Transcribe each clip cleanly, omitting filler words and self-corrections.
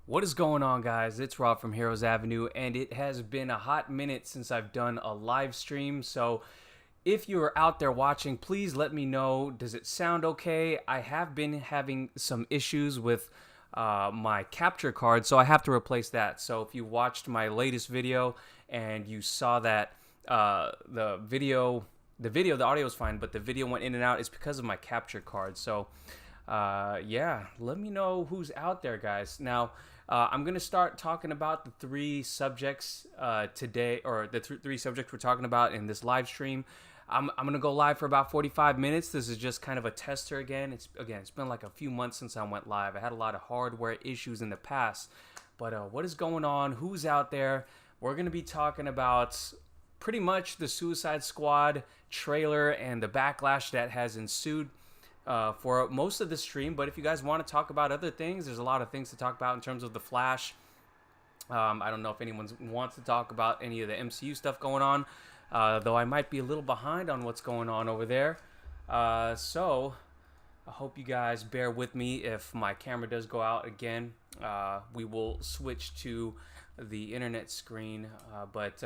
What is going on, guys? It's Rob from Heroes Avenue, and it has been a hot minute since I've done a live stream. So, if you are out there watching, please let me know. Does it sound okay? I have been having some issues with my capture card, so I have to replace that. So, if you watched my latest video and you saw that the audio is fine, but the video went in and out, it's because of my capture card. So, yeah, let me know who's out there, guys. Now, I'm going to start talking about the three subjects today, or the three subjects we're talking about in this live stream. I'm going to go live for about 45 minutes. This is just kind of a tester again. It's been like a few months since I went live. I had a lot of hardware issues in the past. But what is going on? Who's out there? We're going to be talking about pretty much the Suicide Squad trailer and the backlash that has ensued for most of the stream. But if you guys want to talk about other things, there's a lot of things to talk about in terms of the Flash. I don't know if anyone wants to talk about any of the MCU stuff going on, though I might be a little behind on what's going on over there. So I hope you guys bear with me if my camera does go out again. We will switch to the internet screen, but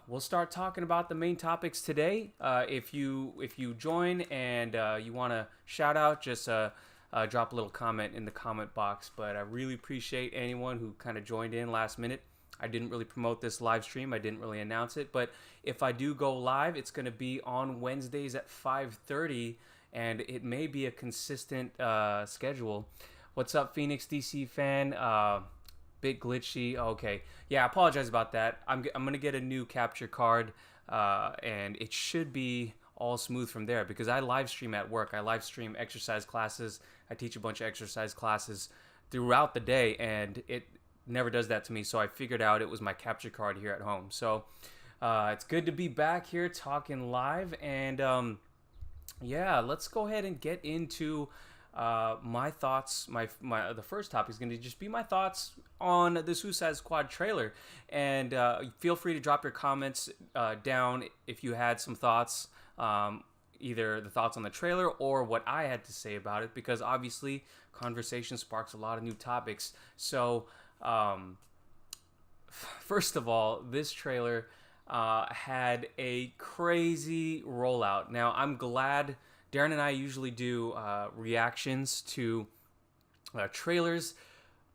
we'll start talking about the main topics today. If you join and you want to shout out, just drop a little comment in the comment box. But I really appreciate anyone who kind of joined in last minute. I didn't really promote this live stream. I didn't really announce it. But if I do go live, it's going to be on Wednesdays at 5:30, and it may be a consistent schedule. What's up, Phoenix DC fan? Bit glitchy. Okay, yeah, I apologize about that. I'm gonna get a new capture card, and it should be all smooth from there because I live stream at work. I live stream exercise classes. I teach a bunch of exercise classes throughout the day, and it never does that to me. So I figured out it was my capture card here at home. So it's good to be back here talking live, and yeah, let's go ahead and get into my thoughts. The first topic is going to just be my thoughts on the Suicide Squad trailer, and feel free to drop your comments down if you had some thoughts, either the thoughts on the trailer or what I had to say about it, because obviously conversation sparks a lot of new topics. So first of all, this trailer had a crazy rollout. Now, I'm glad Darren and I usually do reactions to trailers,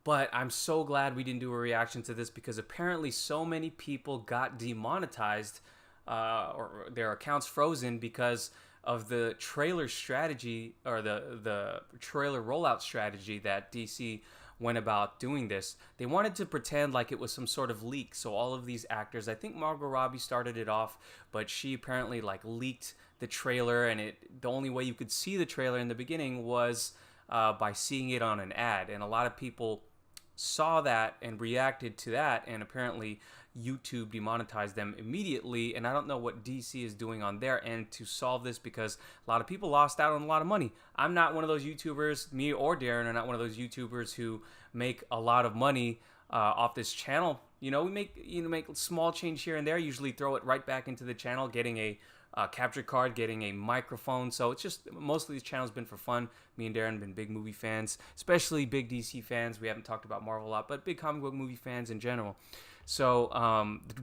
but I'm so glad we didn't do a reaction to this because apparently so many people got demonetized or their accounts frozen because of the trailer strategy, or the trailer rollout strategy that DC went about doing this. They wanted to pretend like it was some sort of leak. So all of these actors, I think Margot Robbie started it off, but she apparently like leaked the trailer, and the only way you could see the trailer in the beginning was by seeing it on an ad, and a lot of people saw that and reacted to that, and apparently YouTube demonetized them immediately. And I don't know what DC is doing on their end to solve this, because a lot of people lost out on a lot of money. I'm not one of those YouTubers, me or Darren are not one of those YouTubers who make a lot of money off this channel. We make small change here and there, usually throw it right back into the channel, getting a capture card, getting a microphone. So it's just, most of these channels been for fun. Me and Darren have been big movie fans, especially big DC fans. We haven't talked about Marvel a lot, but big comic book movie fans in general. So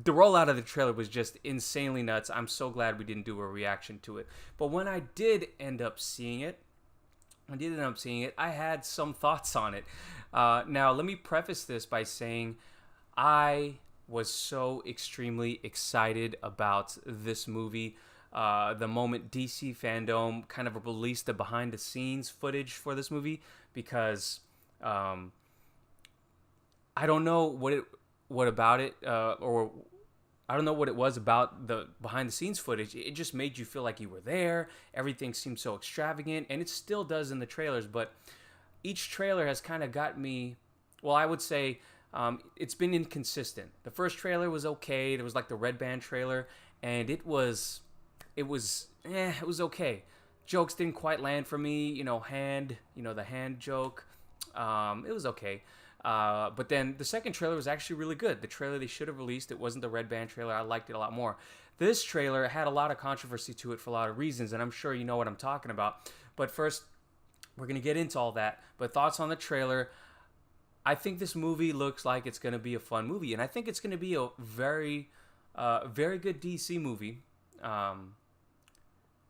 the rollout of the trailer was just insanely nuts. I'm so glad we didn't do a reaction to it. But when I did end up seeing it, I had some thoughts on it. Now, let me preface this by saying I was so extremely excited about this movie. The moment DC Fandom kind of released the behind-the-scenes footage for this movie, because I don't know what about it, or I don't know what it was about the behind-the-scenes footage. It just made you feel like you were there. Everything seemed so extravagant, and it still does in the trailers. But each trailer has kind of got me. Well, I would say it's been inconsistent. The first trailer was okay. There was like the Red Band trailer, and it was okay. Jokes didn't quite land for me. The hand joke. It was okay. But then the second trailer was actually really good. The trailer they should have released, it wasn't the Red Band trailer. I liked it a lot more. This trailer had a lot of controversy to it for a lot of reasons, and I'm sure you know what I'm talking about. But first, we're going to get into all that. But thoughts on the trailer. I think this movie looks like it's going to be a fun movie, and I think it's going to be a very, very good DC movie.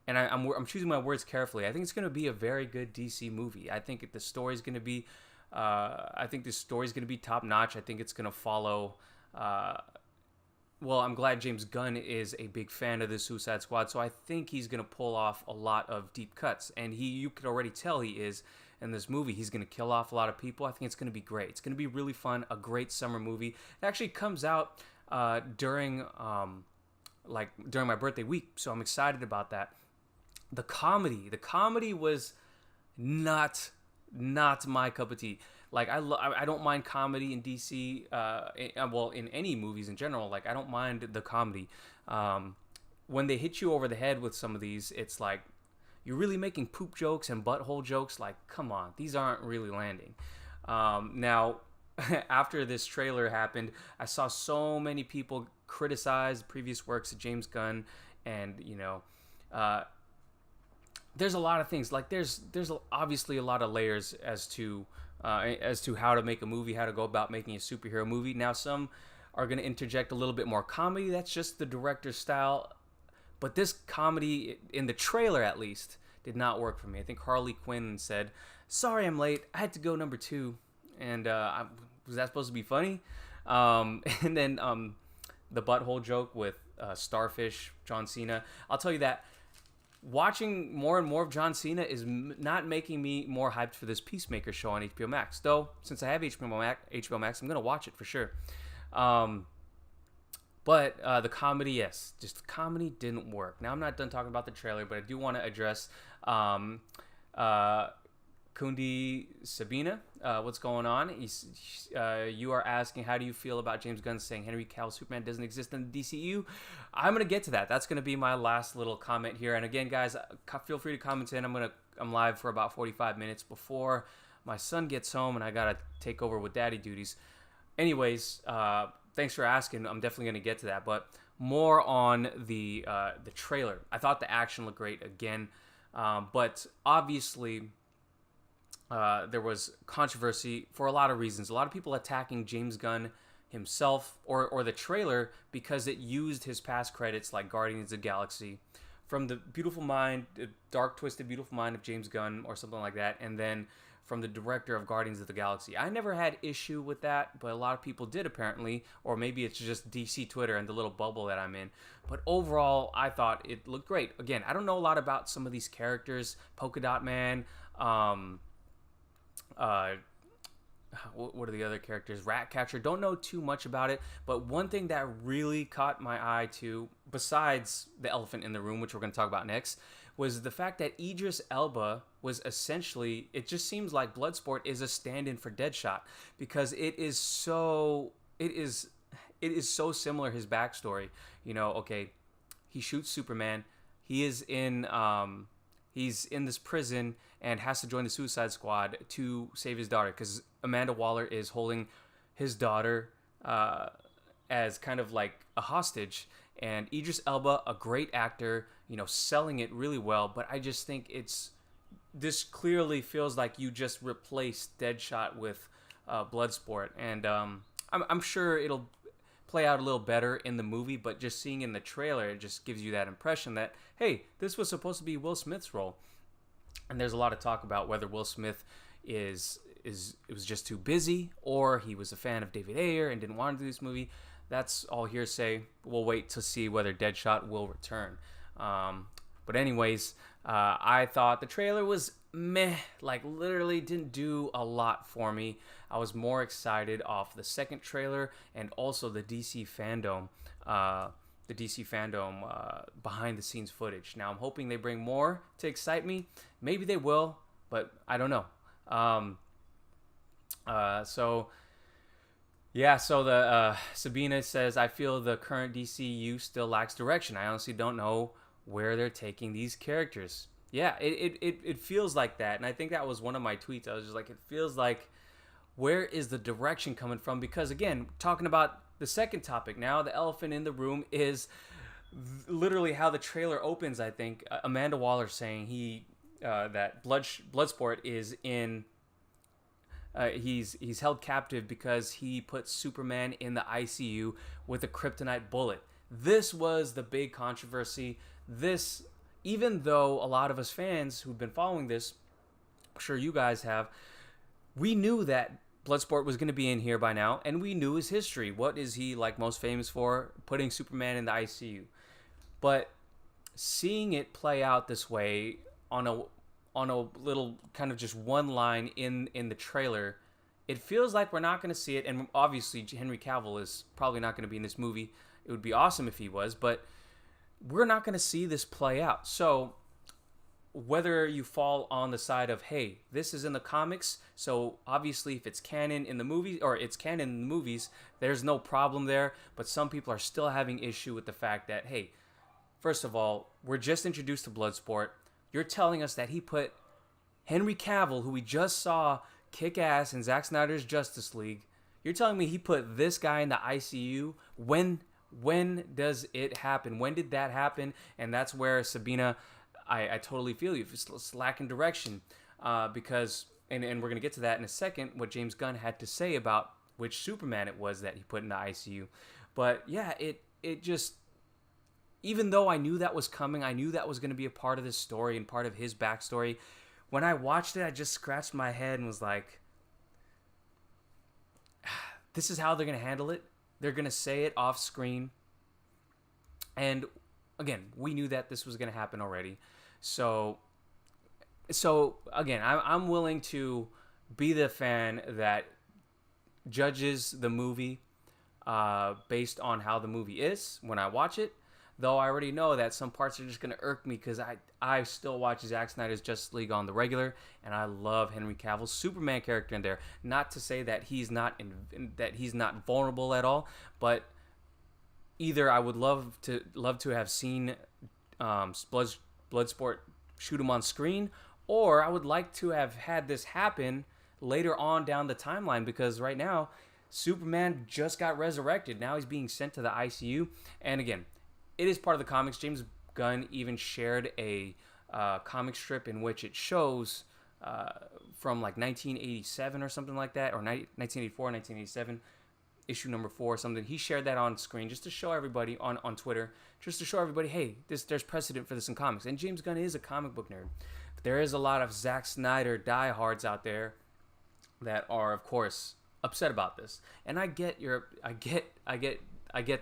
And I'm choosing my words carefully. I think it's going to be a very good DC movie. I think the story's going to be, I think the story's going to be top notch. I think it's going to follow. Well, I'm glad James Gunn is a big fan of the Suicide Squad, so I think he's going to pull off a lot of deep cuts, and you could already tell he is in this movie. He's going to kill off a lot of people. I think it's going to be great. It's going to be really fun, a great summer movie. It actually comes out during my birthday week, so I'm excited about that. The comedy was not my cup of tea. Like I don't mind comedy in DC. Well, in any movies in general. Like I don't mind the comedy. When they hit you over the head with some of these, it's like you're really making poop jokes and butthole jokes. Like, come on, these aren't really landing. Now, after this trailer happened, I saw so many people criticize previous works of James Gunn, and there's a lot of things. Like there's obviously a lot of layers as to how to make a movie, how to go about making a superhero movie. Now some are going to interject a little bit more comedy. That's just the director's style. But this comedy, in the trailer at least, did not work for me. I think Harley Quinn said, "Sorry I'm late. I had to go number 2." And was that supposed to be funny? And then the butthole joke with Starfish, John Cena. I'll tell you that watching more and more of John Cena is not making me more hyped for this Peacemaker show on HBO Max. Though, since I have HBO Max, I'm going to watch it for sure. But the comedy, yes. Just the comedy didn't work. Now, I'm not done talking about the trailer, but I do want to address Kundi Sabina. What's going on? You are asking, how do you feel about James Gunn saying Henry Cavill Superman doesn't exist in the DCU? I'm going to get to that. That's going to be my last little comment here. And again, guys, feel free to comment in. I'm live for about 45 minutes before my son gets home and I got to take over with daddy duties. Anyways, thanks for asking. I'm definitely going to get to that. But more on the trailer. I thought the action looked great again. But obviously, there was controversy for a lot of reasons. A lot of people attacking James Gunn himself or the trailer because it used his past credits like Guardians of the Galaxy from the beautiful mind, the dark, twisted, beautiful mind of James Gunn or something like that, and then from the director of Guardians of the Galaxy. I never had issue with that, but a lot of people did apparently, or maybe it's just DC Twitter and the little bubble that I'm in. But overall, I thought it looked great. Again, I don't know a lot about some of these characters. Polka Dot Man, what are the other characters? Ratcatcher. Don't know too much about it, but one thing that really caught my eye too, besides the elephant in the room, which we're going to talk about next, was the fact that Idris Elba was essentially, it just seems like Bloodsport is a stand-in for Deadshot, because it is so similar, his backstory. Okay, he shoots Superman. He's in this prison and has to join the Suicide Squad to save his daughter, because Amanda Waller is holding his daughter as kind of like a hostage. And Idris Elba, a great actor, selling it really well. But I just think this clearly feels like you just replaced Deadshot with Bloodsport. And I'm sure it'll play out a little better in the movie, but just seeing in the trailer, it just gives you that impression that, hey, this was supposed to be Will Smith's role. And there's a lot of talk about whether Will Smith was just too busy, or he was a fan of David Ayer and didn't want to do this movie. That's all hearsay. We'll wait to see whether Deadshot will return. But anyways, I thought the trailer was meh, like literally didn't do a lot for me. I was more excited off the second trailer and also the DC fandom behind the scenes footage. Now I'm hoping they bring more to excite me. Maybe they will, but I don't know. So the Sabina says, I feel the current DCU still lacks direction. I honestly don't know where they're taking these characters. Yeah, it feels like that. And I think that was one of my tweets. I was just like, it feels like, where is the direction coming from? Because again, talking about the second topic now, the elephant in the room is literally how the trailer opens. I think Amanda Waller saying that Bloodsport is in he's held captive because he put Superman in the ICU with a kryptonite bullet. This was the big controversy. This, even though a lot of us fans who've been following this, I'm sure you guys have, we knew that Bloodsport was going to be in here by now, and we knew his history. What is he like most famous for? Putting Superman in the ICU. But seeing it play out this way on a little kind of just one line in the trailer, it feels like we're not going to see it. And obviously Henry Cavill is probably not going to be in this movie. It would be awesome if he was, but we're not going to see this play out. So whether you fall on the side of, hey, this is in the comics, so obviously if it's canon in the movie, or it's canon in the movies, there's no problem there. But some people are still having issue with the fact that, hey, first of all, we're just introduced to Bloodsport. You're telling us that he put Henry Cavill, who we just saw kick ass in Zack Snyder's Justice League, you're telling me he put this guy in the ICU? When does it happen? When did that happen? And that's where Sabina, I totally feel you. It's lacking direction, because, and we're going to get to that in a second, what James Gunn had to say about which Superman it was that he put in the ICU. But yeah, it just, even though I knew that was coming, I knew that was going to be a part of this story and part of his backstory, when I watched it, I just scratched my head and was like, this is how they're going to handle it. They're going to say it off screen. And again, we knew that this was going to happen already. So again, I'm willing to be the fan that judges the movie based on how the movie is when I watch it. Though I already know that some parts are just going to irk me because I still watch Zack Snyder's Justice League on the regular, and I love Henry Cavill's Superman character in there. Not to say that he's not vulnerable at all, but either I would love to have seen Bloodsport shoot him on screen, or I would like to have had this happen later on down the timeline, because right now Superman just got resurrected. Now he's being sent to the ICU, and again, it is part of the comics. James Gunn even shared a comic strip in which it shows from like 1987 or something like that, or 1984, 1987, issue number 4 or something. He shared that on screen just to show everybody on Twitter, just to show everybody, hey, there's precedent for this in comics. And James Gunn is a comic book nerd. But there is a lot of Zack Snyder diehards out there that are, of course, upset about this. And I get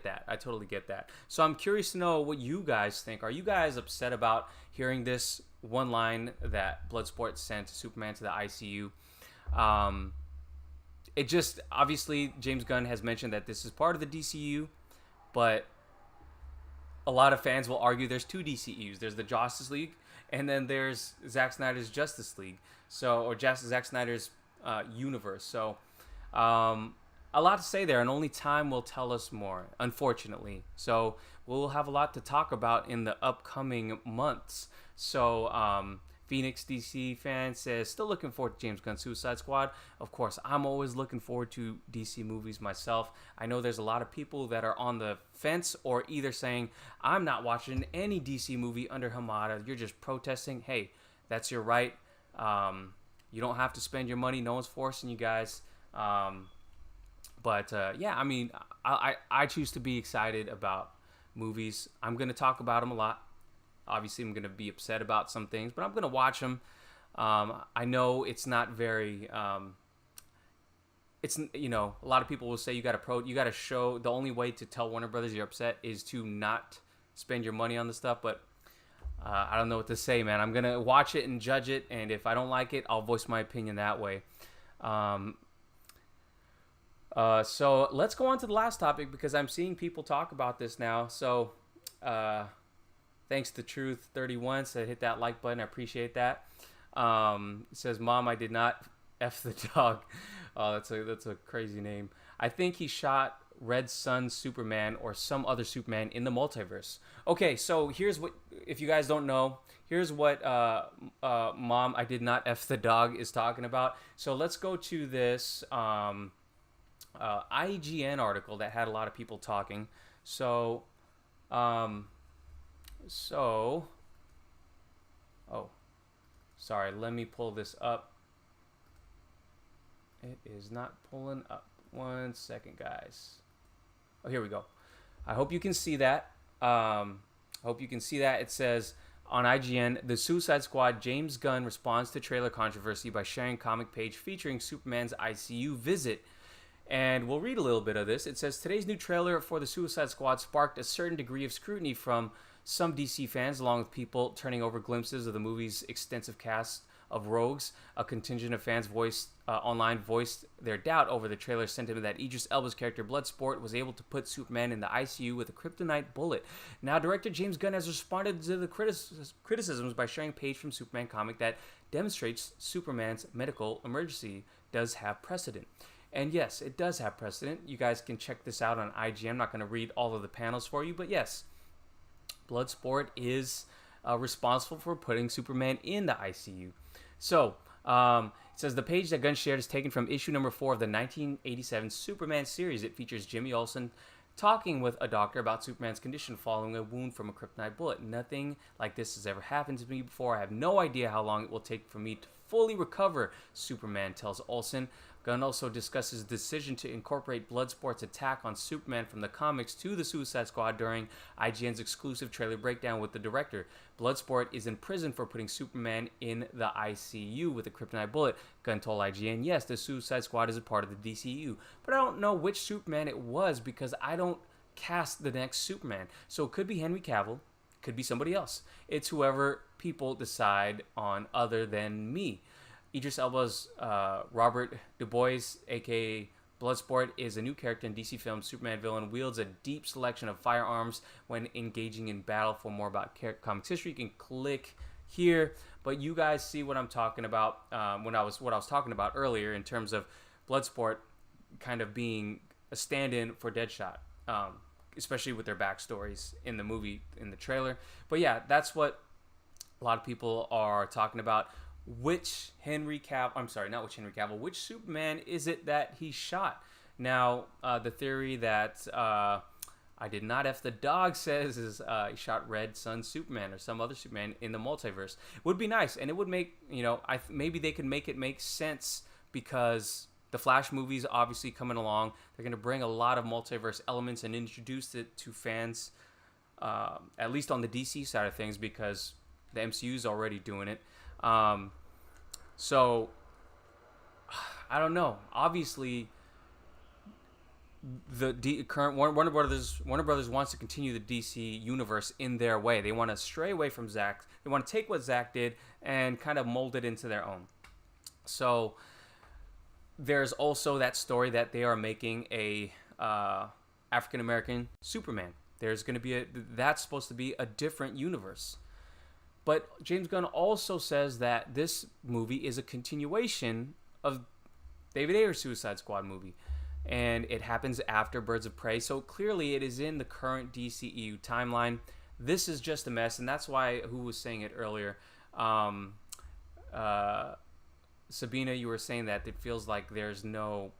that. I totally get that. So I'm curious to know what you guys think. Are you guys upset about hearing this one line that Bloodsport sent Superman to the ICU? It just, obviously, James Gunn has mentioned that this is part of the DCU, but a lot of fans will argue there's two DCUs. There's the Justice League, and then there's Zack Snyder's Justice League. Or Zack Snyder's universe. So, a lot to say there, and only time will tell us more, unfortunately. So we'll have a lot to talk about in the upcoming months. So Phoenix DC fan says, still looking forward to James Gunn's Suicide Squad. Of course, I'm always looking forward to DC movies myself. I know there's a lot of people that are on the fence, or either saying, I'm not watching any DC movie under Hamada. You're just protesting. Hey, that's your right. You don't have to spend your money. No one's forcing you guys. But yeah, I mean, I choose to be excited about movies. I'm going to talk about them a lot. Obviously, I'm going to be upset about some things, but I'm going to watch them. I know it's not very... it's, you know, a lot of people will say you got to show... The only way to tell Warner Brothers you're upset is to not spend your money on the stuff, but I don't know what to say, man. I'm going to watch it and judge it, and if I don't like it, I'll voice my opinion that way. So let's go on to the last topic, because I'm seeing people talk about this now. So thanks to Truth31 said hit that like button. I appreciate that. It says, Mom, I did not F the dog. Oh, that's a crazy name. I think he shot Red Sun Superman or some other Superman in the multiverse. Okay, so here's what, if you guys don't know, here's what Mom, I did not F the dog is talking about. So let's go to this IGN article that had a lot of people talking. So, oh, sorry, let me pull this up. It is not pulling up. 1 second, guys. Oh, here we go. I hope you can see that. It says on IGN, the Suicide Squad James Gunn responds to trailer controversy by sharing comic page featuring Superman's ICU visit. And we'll read a little bit of this. It says, today's new trailer for the Suicide Squad sparked a certain degree of scrutiny from some DC fans, along with people turning over glimpses of the movie's extensive cast of rogues. A contingent of fans online voiced their doubt over the trailer's sentiment that Idris Elba's character Bloodsport was able to put Superman in the ICU with a kryptonite bullet. Now, director James Gunn has responded to the criticisms by sharing a page from Superman comic that demonstrates Superman's medical emergency does have precedent. And yes, it does have precedent. You guys can check this out on IGN. I'm not going to read all of the panels for you, but yes, Bloodsport is responsible for putting Superman in the ICU. So, it says the page that Gunn shared is taken from issue number 4 of the 1987 Superman series. It features Jimmy Olsen talking with a doctor about Superman's condition following a wound from a kryptonite bullet. Nothing like this has ever happened to me before. I have no idea how long it will take for me to fully recover, Superman tells Olsen. Gunn also discusses the decision to incorporate Bloodsport's attack on Superman from the comics to the Suicide Squad during IGN's exclusive trailer breakdown with the director. Bloodsport is in prison for putting Superman in the ICU with a kryptonite bullet. Gunn told IGN, yes, the Suicide Squad is a part of the DCU, but I don't know which Superman it was because I don't cast the next Superman. So it could be Henry Cavill, could be somebody else. It's whoever people decide on other than me. Idris Elba's Robert Du Bois, a.k.a. Bloodsport, is a new character in DC films. Superman villain wields a deep selection of firearms when engaging in battle. For more about comics history, you can click here. But you guys see what I'm talking about what I was talking about earlier in terms of Bloodsport kind of being a stand-in for Deadshot, especially with their backstories in the movie, in the trailer. But yeah, that's what a lot of people are talking about. Which Superman is it that he shot? Now, the theory that I did not F the dog says is he shot Red Sun Superman or some other Superman in the multiverse. Would be nice, and it would make, maybe they could make it make sense because the Flash movie's obviously coming along. They're going to bring a lot of multiverse elements and introduce it to fans, at least on the DC side of things, because the MCU's already doing it. So I don't know. Obviously, the current Warner Brothers wants to continue the DC universe in their way. They want to stray away from Zack. They want to take what Zack did and kind of mold it into their own. So there's also that story that they are making a African American Superman. There's going to be that's supposed to be a different universe. But James Gunn also says that this movie is a continuation of David Ayer's Suicide Squad movie. And it happens after Birds of Prey. So clearly it is in the current DCEU timeline. This is just a mess. And that's why, who was saying it earlier? Sabina, you were saying that it feels like there's no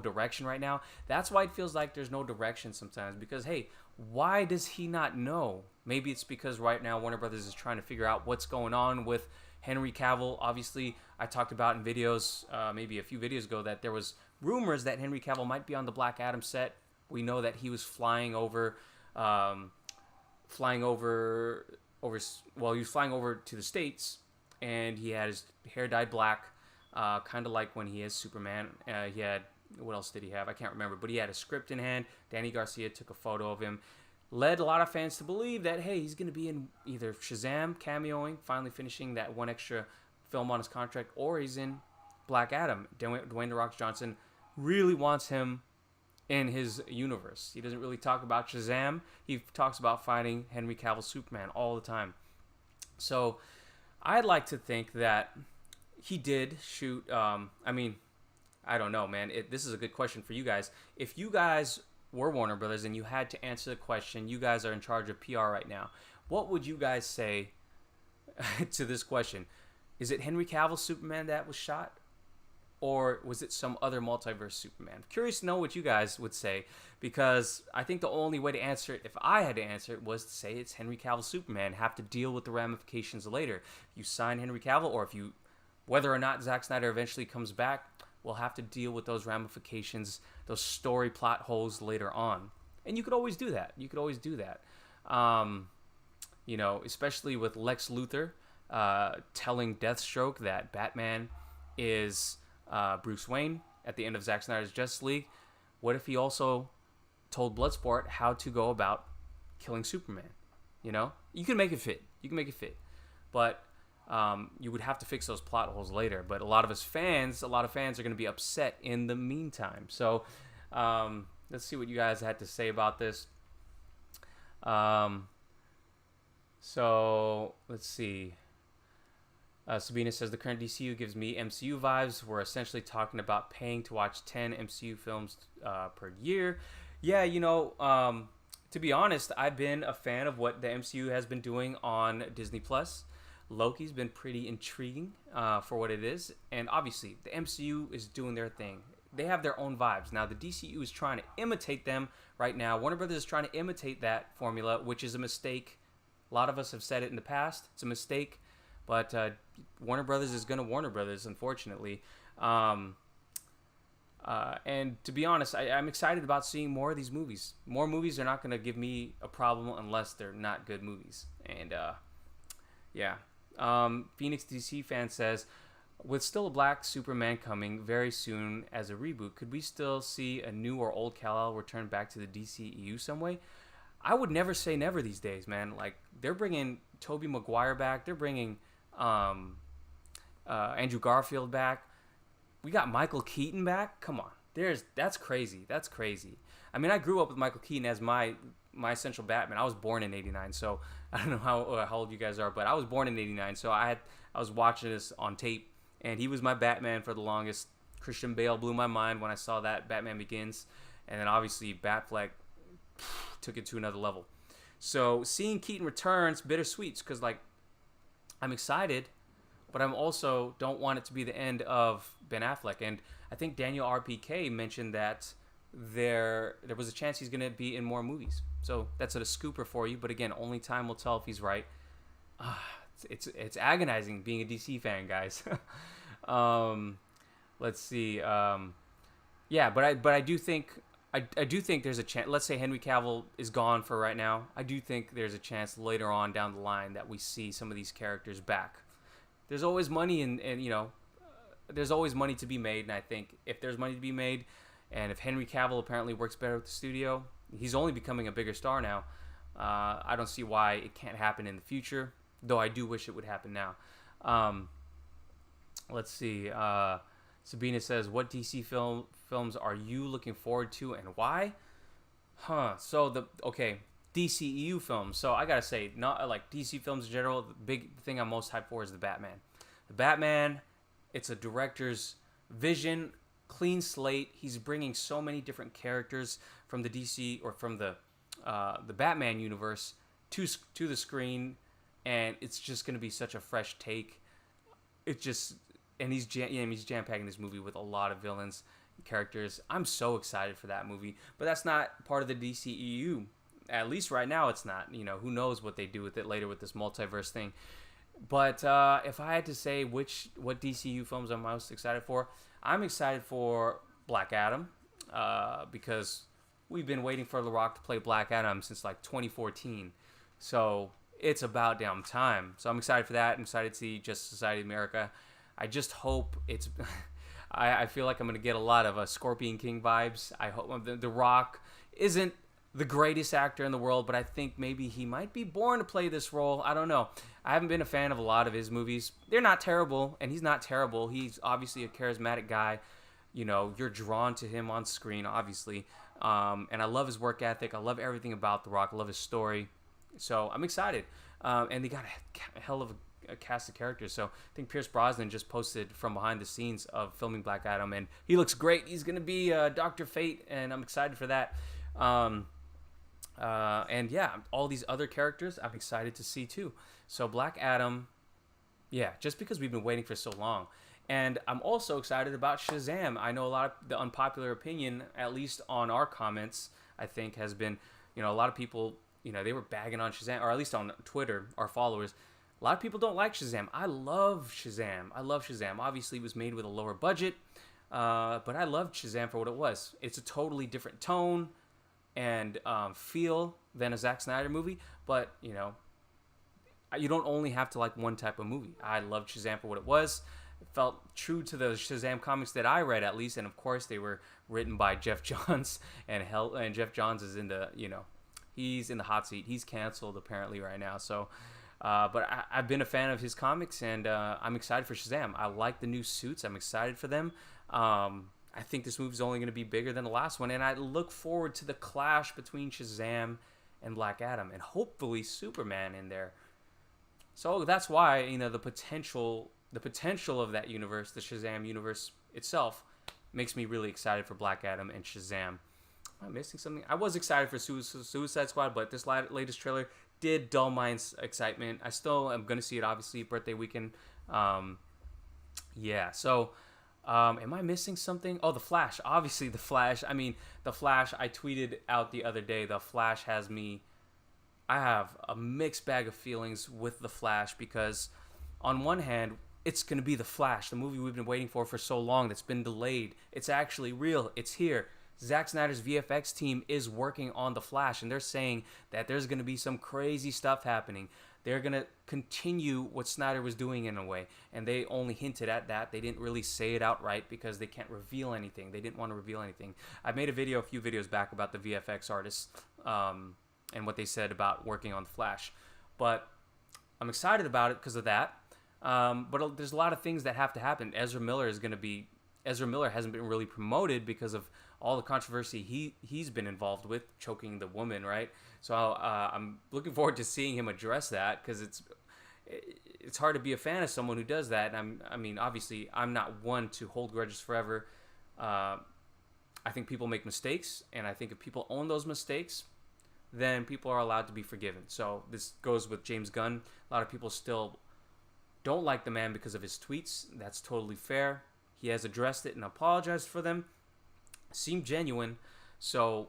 direction right now. That's why it feels like there's no direction sometimes. Because, hey, why does he not know? Maybe it's because right now Warner Brothers is trying to figure out what's going on with Henry Cavill. Obviously, I talked about in videos, maybe a few videos ago, that there was rumors that Henry Cavill might be on the Black Adam set. We know that he was flying over to the States, and he had his hair dyed black, kind of like when he is Superman. He had, what else did he have? I can't remember, but he had a script in hand. Danny Garcia took a photo of him. Led a lot of fans to believe that, hey, he's going to be in either Shazam, cameoing, finally finishing that one extra film on his contract, or he's in Black Adam. Dwayne "The Rock" Johnson really wants him in his universe. He doesn't really talk about Shazam. He talks about fighting Henry Cavill Superman all the time. So I'd like to think that he did shoot, I don't know, man. This is a good question for you guys. If you guys were Warner Brothers and you had to answer the question, you guys are in charge of PR right now, what would you guys say to this question? Is it Henry Cavill Superman that was shot? Or was it some other multiverse Superman? I'm curious to know what you guys would say, because I think the only way to answer it, if I had to answer it, was to say it's Henry Cavill Superman. Have to deal with the ramifications later. If you sign Henry Cavill, or whether or not Zack Snyder eventually comes back, will have to deal with those ramifications, those story plot holes later on. And you could always do that. Especially with Lex Luthor telling Deathstroke that Batman is Bruce Wayne at the end of Zack Snyder's Justice League. What if he also told Bloodsport how to go about killing Superman? You can make it fit. But you would have to fix those plot holes later. But a lot of fans are going to be upset in the meantime. So let's see what you guys had to say about this. So let's see. Sabina says the current DCU gives me MCU vibes. We're essentially talking about paying to watch 10 MCU films per year. Yeah, to be honest, I've been a fan of what the MCU has been doing on Disney Plus. Loki's been pretty intriguing for what it is, and obviously the MCU is doing their thing. They have their own vibes. Now the DCU is trying to imitate them right now. Warner Brothers is trying to imitate that formula, which is a mistake. A lot of us have said it in the past. It's a mistake, but Warner Brothers is going to Warner Brothers, unfortunately. And to be honest, I'm excited about seeing more of these movies. More movies are not going to give me a problem unless they're not good movies. And yeah. Phoenix DC fan says, with still a black Superman coming very soon as a reboot, could we still see a new or old Kal-El return back to the DCEU some way? I would never say never these days, man. Like, they're bringing Tobey Maguire back. They're bringing Andrew Garfield back. We got Michael Keaton back. Come on. That's crazy. I mean, I grew up with Michael Keaton as my essential Batman. I was born in '89, so I don't know how old you guys are, but I was born in '89, so I was watching this on tape, and he was my Batman for the longest. Christian Bale blew my mind when I saw that Batman Begins, and then obviously Batfleck took it to another level. So seeing Keaton returns, bittersweet, because like I'm excited, but I'm also don't want it to be the end of Ben Affleck. And I think Daniel RPK mentioned that there was a chance he's going to be in more movies. So that's a scooper for you. But again, only time will tell if he's right. It's agonizing being a DC fan, guys. Let's see. Yeah, but I do think there's a chance. Let's say Henry Cavill is gone for right now. I do think there's a chance later on down the line that we see some of these characters back. There's always money and there's always money to be made. And I think if there's money to be made, and if Henry Cavill apparently works better with the studio, he's only becoming a bigger star now. I don't see why it can't happen in the future, though I do wish it would happen now. Let's see. Sabina says, what DC films are you looking forward to and why? So DCEU films. So I gotta say, not like DC films in general. The big thing I'm most hyped for is the Batman. The Batman, it's a director's vision, clean slate. He's bringing so many different characters from the DC or from the Batman universe to the screen, and it's just gonna be such a fresh take. And he's jam-packing this movie with a lot of villains and characters. I'm so excited for that movie. But that's not part of the DCEU. At least right now it's not. Who knows what they do with it later with this multiverse thing. But if I had to say what DCEU films I'm most excited for, I'm excited for Black Adam. Because we've been waiting for The Rock to play Black Adam since like 2014. So it's about damn time. So I'm excited for that. I'm excited to see Justice Society of America. I just hope it's... I feel like I'm going to get a lot of Scorpion King vibes. I hope The Rock isn't the greatest actor in the world, but I think maybe he might be born to play this role. I don't know. I haven't been a fan of a lot of his movies. They're not terrible, and he's not terrible. He's obviously a charismatic guy. You're drawn to him on screen, obviously. And I love his work ethic. I love everything about The Rock. I love his story. So I'm excited. And they got a hell of a cast of characters. So I think Pierce Brosnan just posted from behind the scenes of filming Black Adam, and he looks great. He's going to be Dr. Fate, and I'm excited for that. And yeah, all these other characters I'm excited to see too. So Black Adam, yeah, just because we've been waiting for so long. And I'm also excited about Shazam. I know a lot of the unpopular opinion, at least on our comments, I think has been, a lot of people, they were bagging on Shazam, or at least on Twitter, our followers. A lot of people don't like Shazam. I love Shazam. Obviously, it was made with a lower budget. But I loved Shazam for what it was. It's a totally different tone and feel than a Zack Snyder movie. But, you know, you don't only have to like one type of movie. I loved Shazam for what it was. It felt true to the Shazam comics that I read, at least. And, of course, they were written by Jeff Johns. And Jeff Johns is in the, you know, he's in the hot seat. He's canceled, apparently, right now. So... but I've been a fan of his comics, and I'm excited for Shazam. I like the new suits. I'm excited for them. I think this movie's only going to be bigger than the last one, and I look forward to the clash between Shazam and Black Adam, and hopefully Superman in there. So that's why, you know, the potential of that universe, the Shazam universe itself, makes me really excited for Black Adam and Shazam. Am I missing something? I was excited for Suicide Squad, but this latest trailer did dull my excitement. I still am going to see it, obviously, birthday weekend. Yeah, so am I missing something? Oh, The Flash. Obviously, The Flash. I mean, The Flash, I tweeted out the other day, The Flash has me... I have a mixed bag of feelings with The Flash because, on one hand, it's going to be The Flash, the movie we've been waiting for so long that's been delayed. It's actually real. It's here. Zack Snyder's VFX team is working on The Flash, and they're saying that there's going to be some crazy stuff happening. They're going to continue what Snyder was doing in a way, and they only hinted at that. They didn't really say it outright because they can't reveal anything. They didn't want to reveal anything. I made a few videos back about the VFX artists and what they said about working on The Flash. But I'm excited about it because of that. But there's a lot of things that have to happen. Ezra Miller hasn't been really promoted because of all the controversy he's been involved with, choking the woman, right? So I'm looking forward to seeing him address that because it's hard to be a fan of someone who does that. And I mean, obviously, I'm not one to hold grudges forever. I think people make mistakes, and I think if people own those mistakes, then people are allowed to be forgiven. So this goes with James Gunn. A lot of people still don't like the man because of his tweets. That's totally fair. He has addressed it and apologized for them. Seemed genuine. So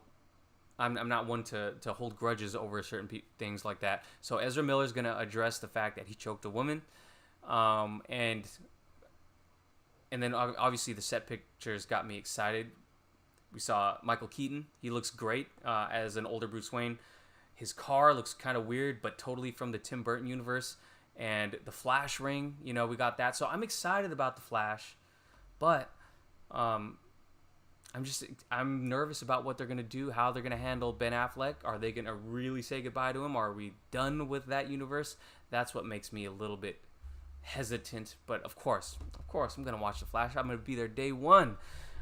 I'm not one to hold grudges over certain things like that. So Ezra Miller's going to address the fact that he choked a woman. And then obviously the set pictures got me excited. We saw Michael Keaton. He looks great as an older Bruce Wayne. His car looks kind of weird, but totally from the Tim Burton universe. And the Flash ring, you know, we got that. So I'm excited about the Flash, but I'm nervous about what they're gonna do, how they're gonna handle Ben Affleck. Are they gonna really say goodbye to him? Are we done with that universe? That's what makes me a little bit hesitant. But of course, I'm gonna watch the Flash. I'm gonna be there day one.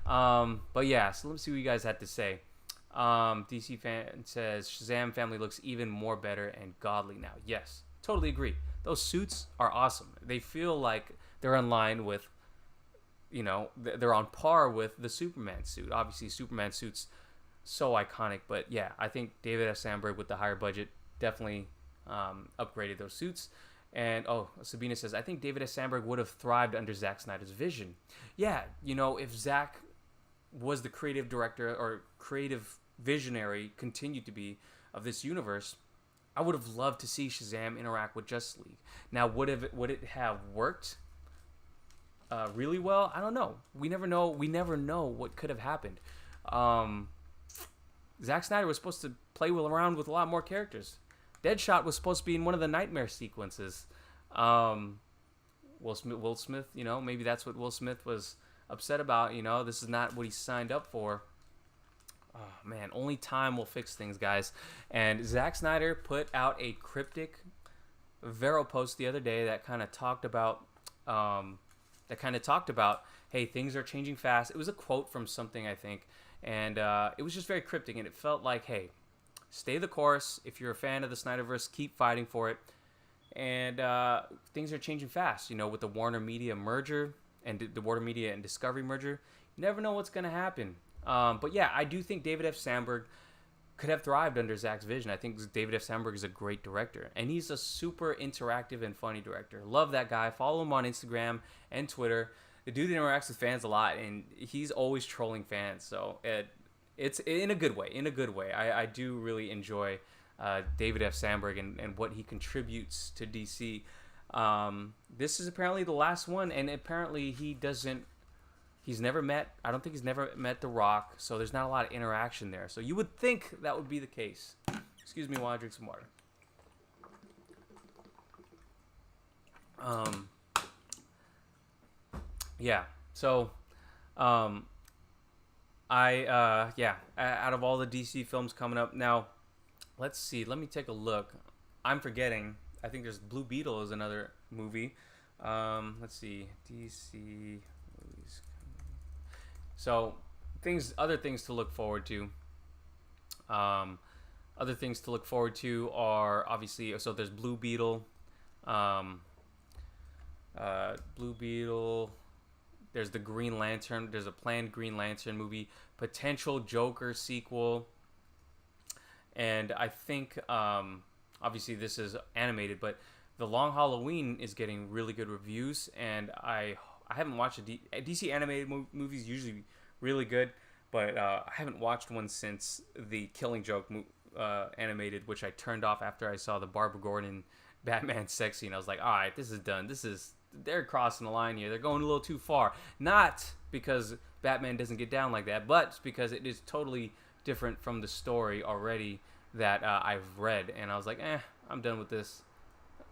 But yeah, so let me see what you guys had to say. DC fan says Shazam family looks even more better and godly now. Yes, totally agree. Those suits are awesome. They feel like they're in line with, you know, they're on par with the Superman suit. Obviously, Superman suit's so iconic. But yeah, I think David F. Sandberg with the higher budget definitely upgraded those suits. And, Sabina says, I think David S. Sandberg would have thrived under Zack Snyder's vision. Yeah, you know, if Zack was the creative director or creative visionary, continued to be, of this universe, I would have loved to see Shazam interact with Justice League. Now, would it have worked really well? I don't know. We never know. We never know what could have happened. Zack Snyder was supposed to play around with a lot more characters. Deadshot was supposed to be in one of the nightmare sequences. Will Smith, you know, maybe that's what Will Smith was upset about. You know, this is not what he signed up for. Oh, man, only time will fix things, guys. And Zack Snyder put out a cryptic Vero post the other day that kind of talked about, hey, things are changing fast. It was a quote from something, I think, and it was just very cryptic, and it felt like, hey, stay the course. If you're a fan of the Snyderverse, keep fighting for it. And things are changing fast, you know, with the Warner Media merger and the Warner Media and Discovery merger. You never know what's going to happen. But yeah, I do think David F. Sandberg could have thrived under Zack's vision. I think David F. Sandberg is a great director, and he's a super interactive and funny director. Love that guy. Follow him on Instagram and Twitter. The dude interacts with fans a lot, and he's always trolling fans. So it's in a good way. In a good way. I do really enjoy David F. Sandberg and what he contributes to DC. This is apparently the last one, and apparently he doesn't He's never met. I don't think he's never met The Rock, so there's not a lot of interaction there. So you would think that would be the case. Excuse me while I drink some water. Yeah. So, out of all the DC films coming up now, let's see. Let me take a look. I'm forgetting. I think there's Blue Beetle is another movie. Let's see. DC movies. So other things to look forward to. Other things to look forward to are obviously, so there's Blue Beetle. Blue Beetle. There's the Green Lantern. There's a planned Green Lantern movie. Potential Joker sequel. And I think, obviously this is animated, but The Long Halloween is getting really good reviews. And I haven't watched a DC animated movies usually really good, but I haven't watched one since the Killing Joke animated, which I turned off after I saw the Barbara Gordon Batman sex scene. I was like, all right, this is done. They're crossing the line here. They're going a little too far. Not because Batman doesn't get down like that, but because it is totally different from the story already that I've read. And I was like, I'm done with this.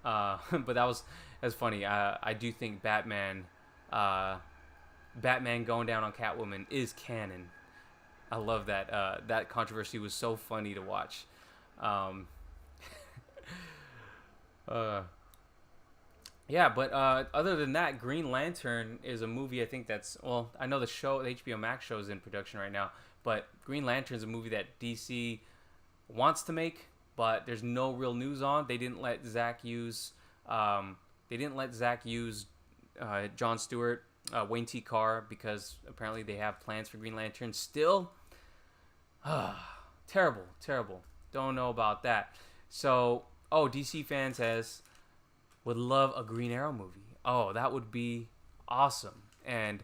But that was funny. I do think Batman going down on Catwoman is canon. I love that. That controversy was so funny to watch. Yeah, but other than that, Green Lantern is a movie I think that's, well, I know the HBO Max show is in production right now, but Green Lantern is a movie that DC wants to make, but there's no real news on. They didn't let Zach use Jon Stewart, Wayne T. Carr, because apparently they have plans for Green Lantern still. Terrible. Don't know about that. So, DC fans would love a Green Arrow movie. Oh, that would be awesome. And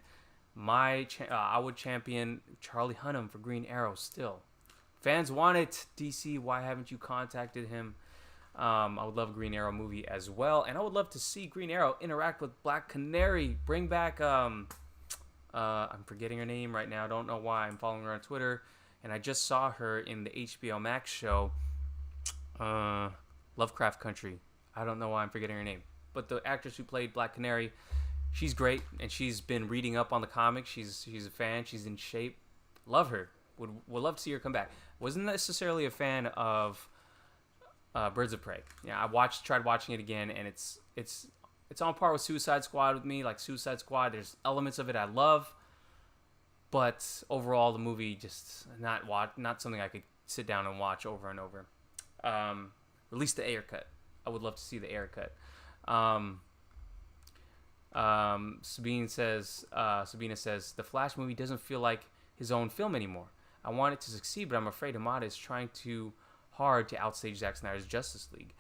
I would champion Charlie Hunnam for Green Arrow still. Fans want it, DC. Why haven't you contacted him? I would love a Green Arrow movie as well. And I would love to see Green Arrow interact with Black Canary. Bring back, I'm forgetting her name right now. I don't know why. I'm following her on Twitter. And I just saw her in the HBO Max show, Lovecraft Country. I don't know why I'm forgetting her name. But the actress who played Black Canary, she's great. And she's been reading up on the comics. She's a fan. She's in shape. Love her. Would love to see her come back. Wasn't necessarily a fan of Birds of Prey. Yeah, tried watching it again, and it's on par with Suicide Squad with me. Like Suicide Squad, there's elements of it I love, but overall the movie just not something I could sit down and watch over and over. Release the Ayer cut. I would love to see the Ayer cut. Sabina says the Flash movie doesn't feel like his own film anymore. I want it to succeed, but I'm afraid Hamada is trying too hard to outstage Zack Snyder's Justice League.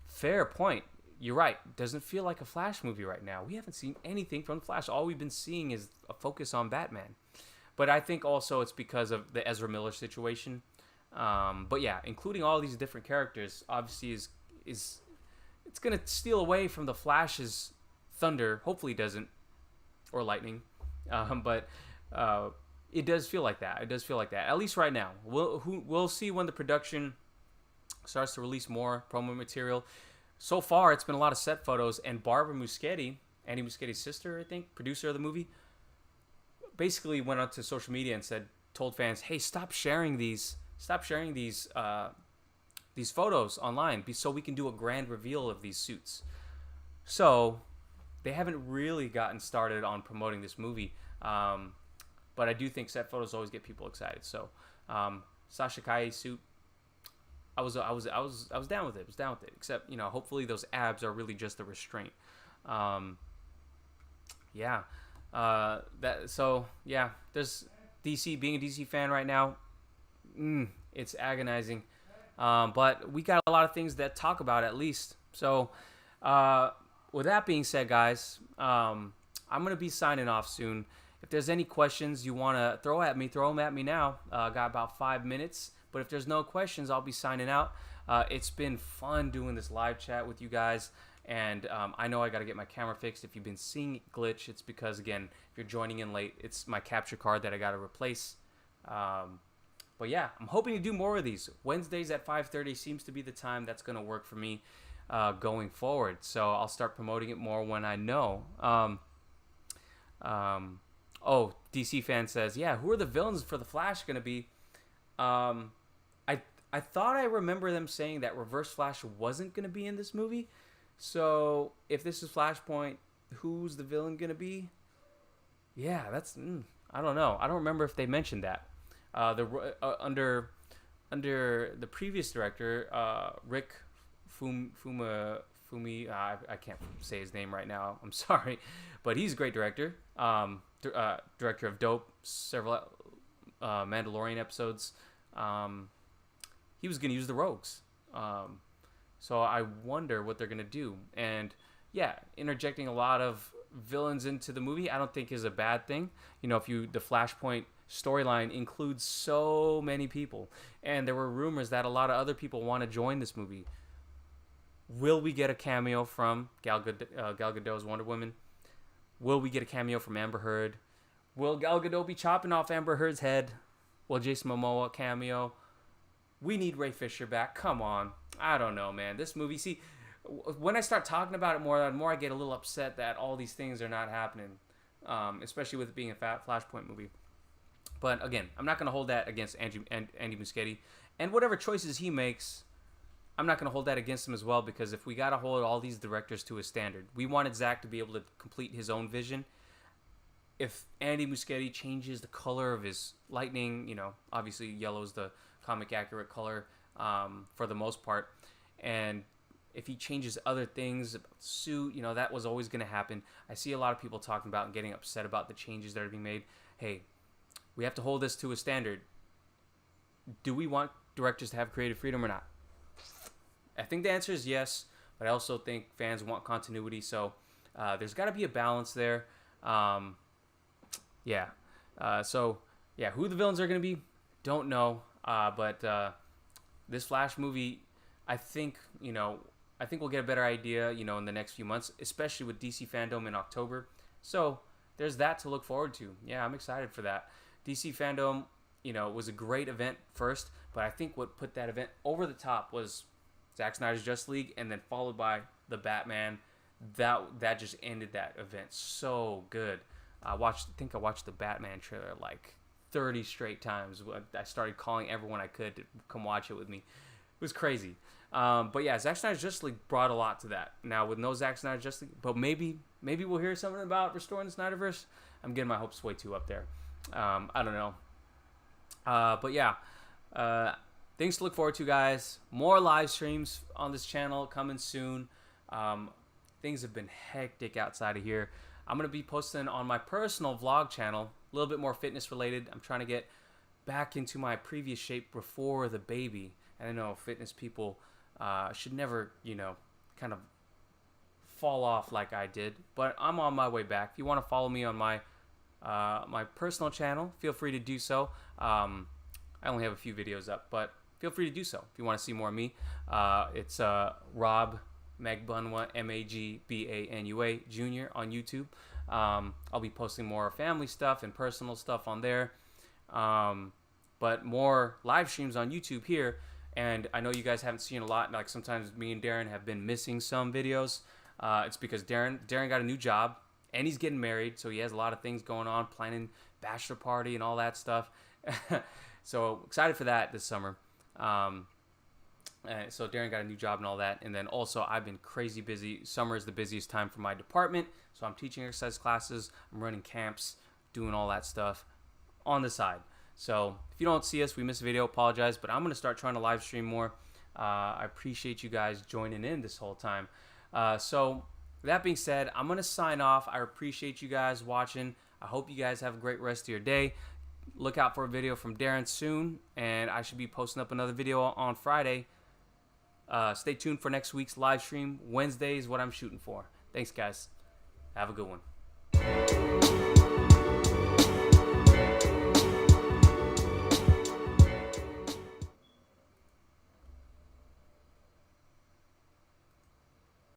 Fair point. You're right. Doesn't feel like a Flash movie right now. We haven't seen anything from Flash. All we've been seeing is a focus on Batman. But I think also it's because of the Ezra Miller situation. But yeah, including all these different characters, obviously is it's gonna steal away from the Flash's thunder. Hopefully it doesn't, or lightning. But it does feel like that. At least right now. We'll see when the production starts to release more promo material. So far, it's been a lot of set photos, and Barbara Muschietti, Andy Muschietti's sister, I think, producer of the movie, basically went onto social media and told fans, "Hey, stop sharing these photos online, so we can do a grand reveal of these suits." So they haven't really gotten started on promoting this movie. But I do think set photos always get people excited. So, Sasha Calle suit, I was down with it. Except, hopefully those abs are really just a restraint. There's DC. Being a DC fan right now, it's agonizing. But we got a lot of things that talk about at least. So, with that being said, guys, I'm gonna be signing off soon. If there's any questions you want to throw them at me now. Got about 5 minutes. But if there's no questions, I'll be signing out. It's been fun doing this live chat with you guys. And I know I got to get my camera fixed. If you've been seeing it glitch, it's because, again, if you're joining in late, it's my capture card that I got to replace. But yeah, I'm hoping to do more of these. Wednesdays at 5:30 seems to be the time that's going to work for me going forward. So I'll start promoting it more when I know. Oh, DC fan says, yeah, who are the villains for the Flash going to be? I thought I remember them saying that Reverse Flash wasn't going to be in this movie. So if this is Flashpoint, who's the villain going to be? Yeah, that's I don't know. I don't remember if they mentioned that. Under the previous director, Rick Fumi, I can't say his name right now. I'm sorry, but he's a great director. Director of Dope, several Mandalorian episodes. He was going to use the Rogues. So I wonder what they're going to do. And yeah, interjecting a lot of villains into the movie, I don't think is a bad thing. You know, the Flashpoint storyline includes so many people. And there were rumors that a lot of other people want to join this movie. Will we get a cameo from Gal Gadot's Wonder Woman? Will we get a cameo from Amber Heard? Will Gal Gadot be chopping off Amber Heard's head? Will Jason Momoa cameo? We need Ray Fisher back. Come on. I don't know, man. This movie, see, when I start talking about it more, the more I get a little upset that all these things are not happening, especially with it being a Flashpoint movie. But again, I'm not going to hold that against Andy Muschietti. And whatever choices he makes, I'm not going to hold that against him as well, because if we got to hold all these directors to a standard, we wanted Zack to be able to complete his own vision. If Andy Muschietti changes the color of his lightning, you know, obviously yellow's the comic accurate color for the most part, and if he changes other things about the suit, you know, that was always going to happen. I see a lot of people talking about and getting upset about the changes that are being made. Hey, we have to hold this to a standard. Do we want directors to have creative freedom or not? I think the answer is yes, but I also think fans want continuity, so there's got to be a balance there. So who the villains are going to be, don't know. But this Flash movie, I think we'll get a better idea, you know, in the next few months, especially with DC Fandom in October. So there's that to look forward to. Yeah, I'm excited for that. DC Fandom, you know, was a great event first, but I think what put that event over the top was Zack Snyder's Justice League, and then followed by the Batman. That just ended that event so good. I think I watched the Batman trailer like 30 straight times. I started calling everyone I could to come watch it with me. It was crazy. But yeah, Zack Snyder's Justice League brought a lot to that. Now with no Zack Snyder's Justice League, but maybe we'll hear something about restoring the Snyderverse. I'm getting my hopes way too up there. I don't know. But yeah, things to look forward to, guys. More live streams on this channel coming soon. Things have been hectic outside of here. I'm going to be posting on my personal vlog channel, a little bit more fitness related. I'm trying to get back into my previous shape before the baby. And I know fitness people should never, you know, kind of fall off like I did. But I'm on my way back. If you want to follow me on my personal channel, feel free to do so. I only have a few videos up, but feel free to do so if you want to see more of me. It's Rob Magbanua, Magbanua Jr. on YouTube. I'll be posting more family stuff and personal stuff on there, but more live streams on YouTube here. And I know you guys haven't seen a lot. Like sometimes me and Darren have been missing some videos. It's because Darren got a new job and he's getting married, so he has a lot of things going on, planning bachelor party and all that stuff. So excited for that this summer. So Darren got a new job and all that. And then also I've been crazy busy. Summer is the busiest time for my department. So I'm teaching exercise classes. I'm running camps, doing all that stuff on the side. So if you don't see us, we missed a video, apologize. But I'm going to start trying to live stream more. I appreciate you guys joining in this whole time. So that being said, I'm going to sign off. I appreciate you guys watching. I hope you guys have a great rest of your day. Look out for a video from Darren soon. And I should be posting up another video on Friday. Stay tuned for next week's live stream. Wednesday is what I'm shooting for. Thanks, guys. Have a good one.